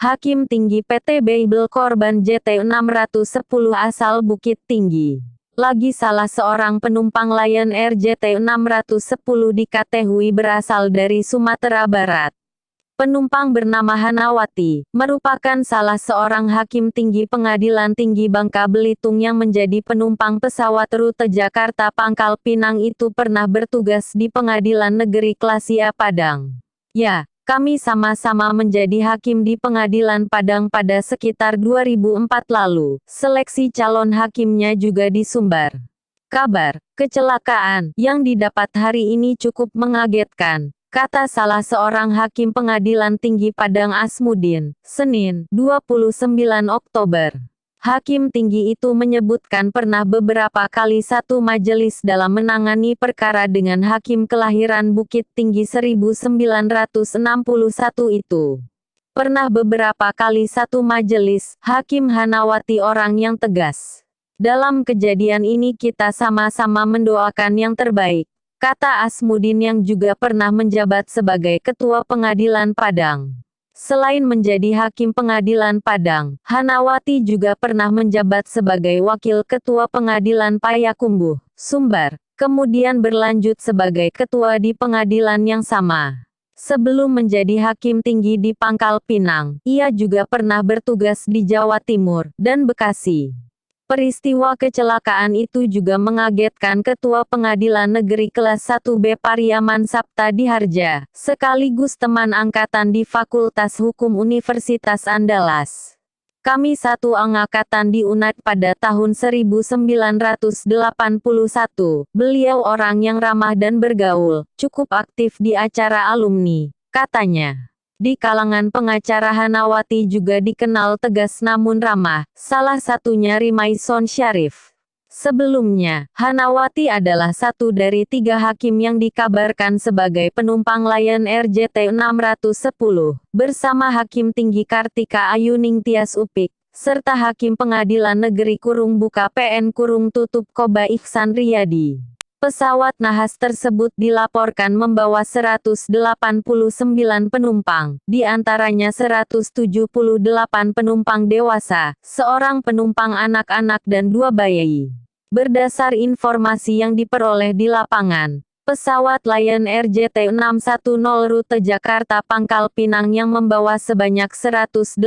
Hakim Tinggi PT Babel korban JT610 asal Bukit Tinggi. Lagi salah seorang penumpang Lion Air JT610 diketahui berasal dari Sumatera Barat. Penumpang bernama Hanawati, merupakan salah seorang hakim tinggi Pengadilan Tinggi Bangka Belitung yang menjadi penumpang pesawat rute Jakarta Pangkal Pinang itu pernah bertugas di Pengadilan Negeri Klasia Padang. Ya, kami sama-sama menjadi hakim di Pengadilan Padang pada sekitar 2004 lalu. Seleksi calon hakimnya juga di Sumbar. Kabar kecelakaan yang didapat hari ini cukup mengagetkan, kata salah seorang hakim Pengadilan Tinggi Padang Asmudin, Senin, 29 Oktober. Hakim tinggi itu menyebutkan pernah beberapa kali satu majelis dalam menangani perkara dengan hakim kelahiran Bukit Tinggi 1961 itu. Pernah beberapa kali satu majelis, Hakim Hanawati orang yang tegas. Dalam kejadian ini kita sama-sama mendoakan yang terbaik, kata Asmudin yang juga pernah menjabat sebagai Ketua Pengadilan Padang. Selain menjadi Hakim Pengadilan Padang, Hanawati juga pernah menjabat sebagai Wakil Ketua Pengadilan Payakumbuh, Sumbar, kemudian berlanjut sebagai Ketua di pengadilan yang sama. Sebelum menjadi Hakim Tinggi di Pangkal Pinang, ia juga pernah bertugas di Jawa Timur dan Bekasi. Peristiwa kecelakaan itu juga mengagetkan Ketua Pengadilan Negeri Kelas 1B Pariaman Saptadi Harja, sekaligus teman angkatan di Fakultas Hukum Universitas Andalas. Kami satu angkatan di UNAD pada tahun 1981. Beliau orang yang ramah dan bergaul, cukup aktif di acara alumni, katanya. Di kalangan pengacara Hanawati juga dikenal tegas namun ramah, salah satunya Rimaison Syarif. Sebelumnya, Hanawati adalah satu dari 3 hakim yang dikabarkan sebagai penumpang Lion Air JT610, bersama Hakim Tinggi Kartika Ayuning Tias Upik, serta Hakim Pengadilan Negeri Buka PN Tutup Koba Ihsan Riyadi. Pesawat nahas tersebut dilaporkan membawa 189 penumpang, di antaranya 178 penumpang dewasa, seorang penumpang anak-anak dan 2 bayi. Berdasar informasi yang diperoleh di lapangan, pesawat Lion Air JT610 rute Jakarta Pangkal Pinang yang membawa sebanyak 189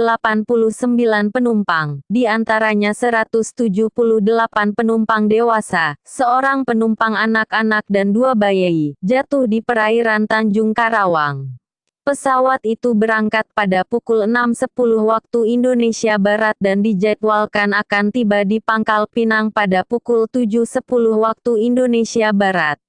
penumpang, di antaranya 178 penumpang dewasa, seorang penumpang anak-anak dan 2 bayi, jatuh di perairan Tanjung Karawang. Pesawat itu berangkat pada pukul 6.10 waktu Indonesia Barat dan dijadwalkan akan tiba di Pangkal Pinang pada pukul 7.10 waktu Indonesia Barat.